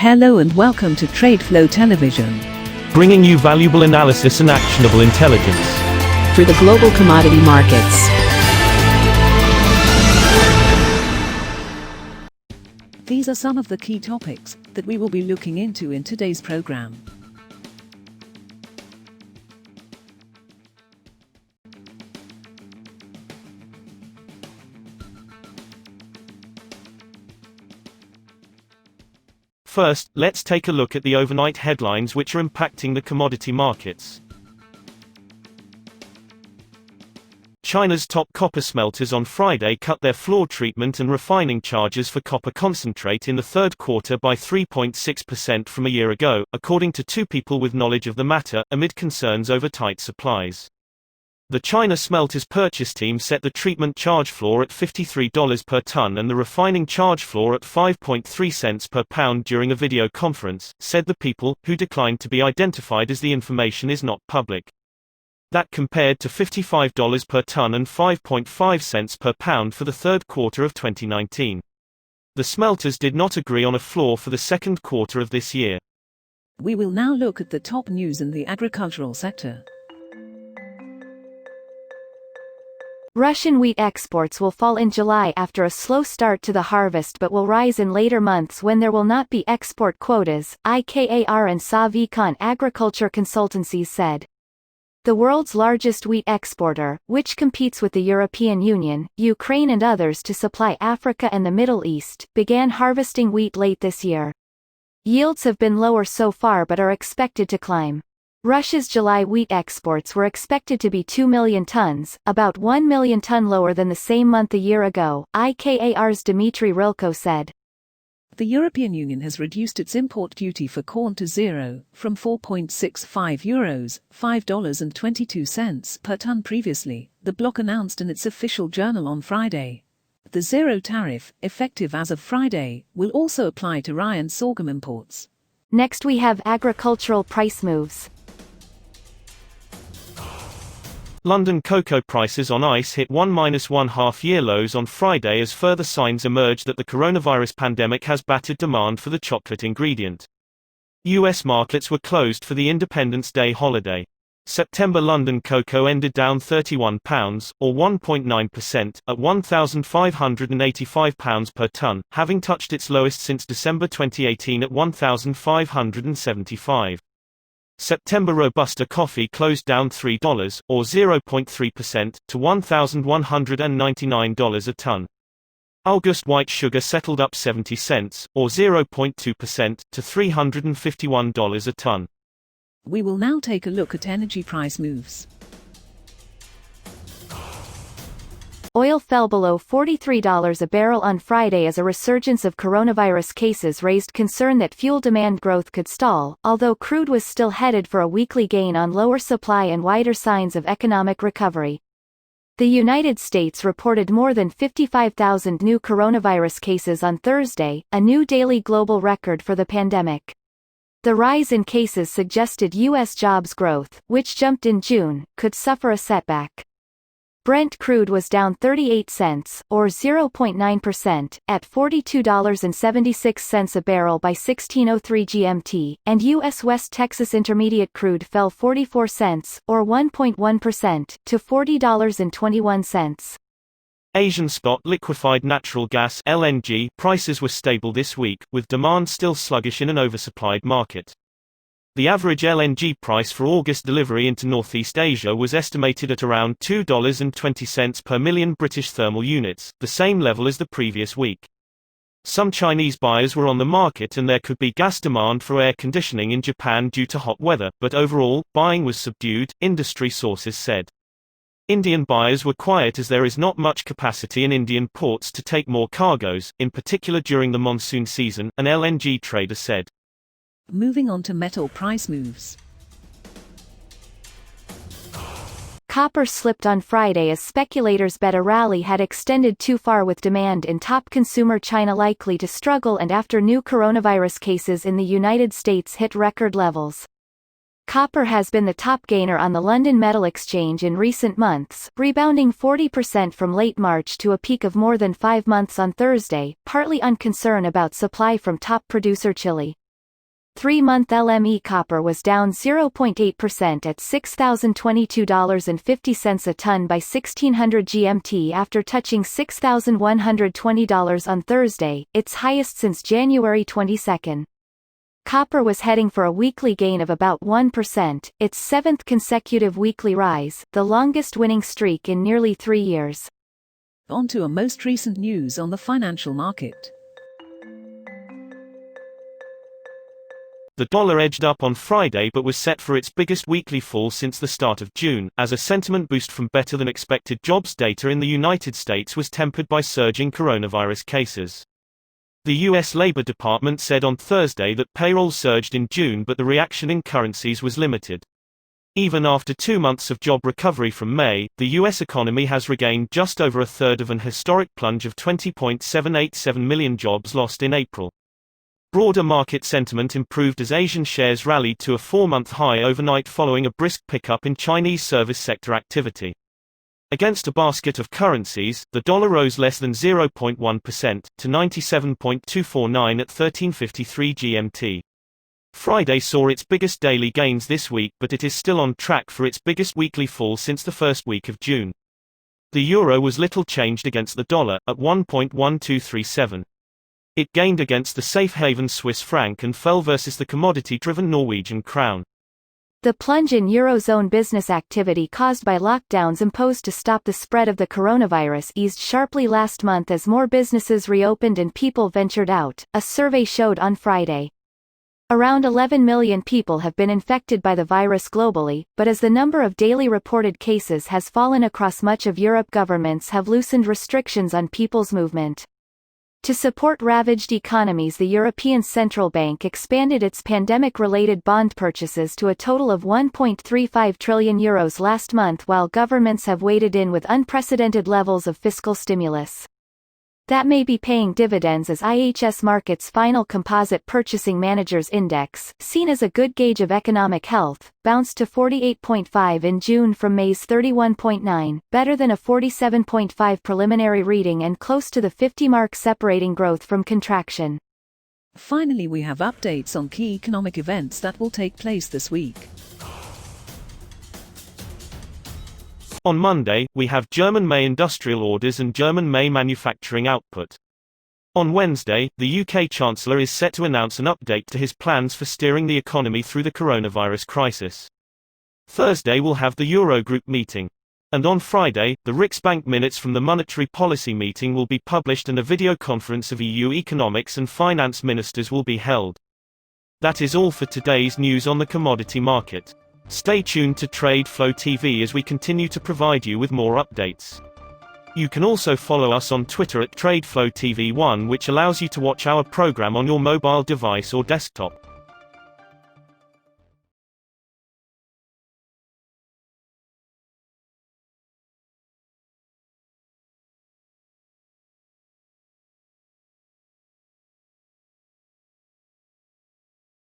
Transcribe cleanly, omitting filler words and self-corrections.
Hello and welcome to TradeFlow Television, bringing you valuable analysis and actionable intelligence through the global commodity markets. These are some of the key topics that we will be looking into in today's program. First, let's take a look at the overnight headlines which are impacting the commodity markets. China's top copper smelters on Friday cut their floor treatment and refining charges for copper concentrate in the third quarter by 3.6% from a year ago, according to two people with knowledge of the matter, amid concerns over tight supplies. The China smelters purchase team set the treatment charge floor at $53 per ton and the refining charge floor at 5.3 cents per pound during a video conference, said the people, who declined to be identified as the information is not public. That compared to $55 per ton and 5.5 cents per pound for the third quarter of 2019. The smelters did not agree on a floor for the second quarter of this year. We will now look at the top news in the agricultural sector. Russian wheat exports will fall in July after a slow start to the harvest but will rise in later months when there will not be export quotas, IKAR and Savicon agriculture consultancies said. The world's largest wheat exporter, which competes with the European Union, Ukraine and others to supply Africa and the Middle East, began harvesting wheat late this year. Yields have been lower so far but are expected to climb. Russia's July wheat exports were expected to be 2 million tons, about 1 million ton lower than the same month a year ago, IKAR's Dmitry Rylko said. The European Union has reduced its import duty for corn to zero, from €4.65, $5.22 per ton previously, the bloc announced in its official journal on Friday. The zero tariff, effective as of Friday, will also apply to rye and sorghum imports. Next we have agricultural price moves. London cocoa prices on ice hit 1 half-year lows on Friday as further signs emerge that the coronavirus pandemic has battered demand for the chocolate ingredient. US markets were closed for the Independence Day holiday. September London cocoa ended down £31, or 1.9%, at £1,585 per tonne, having touched its lowest since December 2018 at £1,575. September Robusta coffee closed down $3, or 0.3%, to $1,199 a tonne. August white sugar settled up 70 cents, or 0.2%, to $351 a tonne. We will now take a look at energy price moves. Oil fell below $43 a barrel on Friday as a resurgence of coronavirus cases raised concern that fuel demand growth could stall, although crude was still headed for a weekly gain on lower supply and wider signs of economic recovery. The United States reported more than 55,000 new coronavirus cases on Thursday, a new daily global record for the pandemic. The rise in cases suggested U.S. jobs growth, which jumped in June, could suffer a setback. Brent crude was down 38 cents, or 0.9%, at $42.76 a barrel by 16:03 GMT, and U.S. West Texas Intermediate crude fell 44 cents, or 1.1%, to $40.21. Asian spot liquefied natural gas (LNG) prices were stable this week, with demand still sluggish in an oversupplied market. The average LNG price for August delivery into Northeast Asia was estimated at around $2.20 per million British thermal units, the same level as the previous week. Some Chinese buyers were on the market and there could be gas demand for air conditioning in Japan due to hot weather, but overall, buying was subdued, industry sources said. Indian buyers were quiet as there is not much capacity in Indian ports to take more cargoes, in particular during the monsoon season, an LNG trader said. Moving on to metal price moves. Copper slipped on Friday as speculators bet a rally had extended too far with demand in top consumer China likely to struggle and after new coronavirus cases in the United States hit record levels. Copper has been the top gainer on the London Metal Exchange in recent months, rebounding 40% from late March to a peak of more than 5 months on Thursday, partly on concern about supply from top producer Chile. 3-month LME copper was down 0.8% at $6,022.50 a ton by 1600 GMT after touching $6,120 on Thursday, its highest since January 22. Copper was heading for a weekly gain of about 1%, its seventh consecutive weekly rise, the longest winning streak in nearly 3 years. On to a most recent news on the financial market. The dollar edged up on Friday but was set for its biggest weekly fall since the start of June, as a sentiment boost from better-than-expected jobs data in the United States was tempered by surging coronavirus cases. The U.S. Labor Department said on Thursday that payroll surged in June but the reaction in currencies was limited. Even after 2 months of job recovery from May, the U.S. economy has regained just over a third of an historic plunge of 20.787 million jobs lost in April. Broader market sentiment improved as Asian shares rallied to a 4-month high overnight following a brisk pickup in Chinese service sector activity. Against a basket of currencies, the dollar rose less than 0.1%, to 97.249 at 13:53 GMT. Friday saw its biggest daily gains this week, but it is still on track for its biggest weekly fall since the first week of June. The euro was little changed against the dollar, at 1.1237. It gained against the safe haven Swiss franc and fell versus the commodity-driven Norwegian krone. The plunge in Eurozone business activity caused by lockdowns imposed to stop the spread of the coronavirus eased sharply last month as more businesses reopened and people ventured out, a survey showed on Friday. Around 11 million people have been infected by the virus globally, but as the number of daily reported cases has fallen across much of Europe, governments have loosened restrictions on people's movement. To support ravaged economies, the European Central Bank expanded its pandemic-related bond purchases to a total of €1.35 trillion last month, while governments have waded in with unprecedented levels of fiscal stimulus. That may be paying dividends as IHS Markit's final Composite Purchasing Managers Index, seen as a good gauge of economic health, bounced to 48.5 in June from May's 31.9, better than a 47.5 preliminary reading and close to the 50 mark, separating growth from contraction. Finally, we have updates on key economic events that will take place this week. On Monday, we have German May industrial orders and German May manufacturing output. On Wednesday, the UK Chancellor is set to announce an update to his plans for steering the economy through the coronavirus crisis. Thursday we'll have the Eurogroup meeting. And on Friday, the Riksbank minutes from the monetary policy meeting will be published and a video conference of EU economics and finance ministers will be held. That is all for today's news on the commodity market. Stay tuned to TradeFlow TV as we continue to provide you with more updates. You can also follow us on Twitter at TradeFlow TV1, which allows you to watch our program on your mobile device or desktop.